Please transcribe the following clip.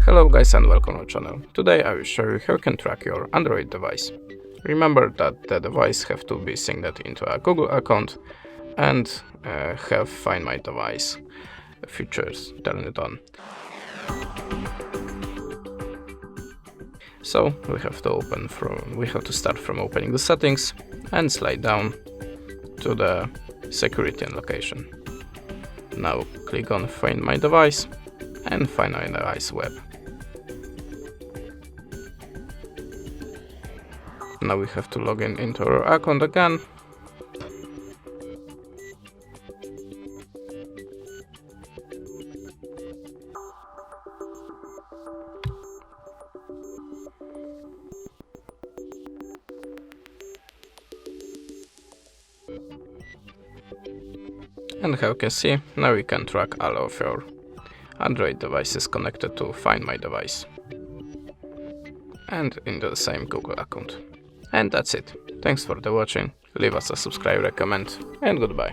Hello guys and welcome to our channel. Today I will show you how you can track your Android device. Remember that the device have to be synced into a Google account and have Find My Device features turned on. So we have to start from opening the settings and slide down to the security and location. Now click on Find My Device and Find My Device Web. Now we have to log in into our account again. And how you can see, now you can track all of your Android devices connected to Find My Device and into the same Google account. And that's it. Thanks for the watching. Leave us a subscribe, comment, and goodbye.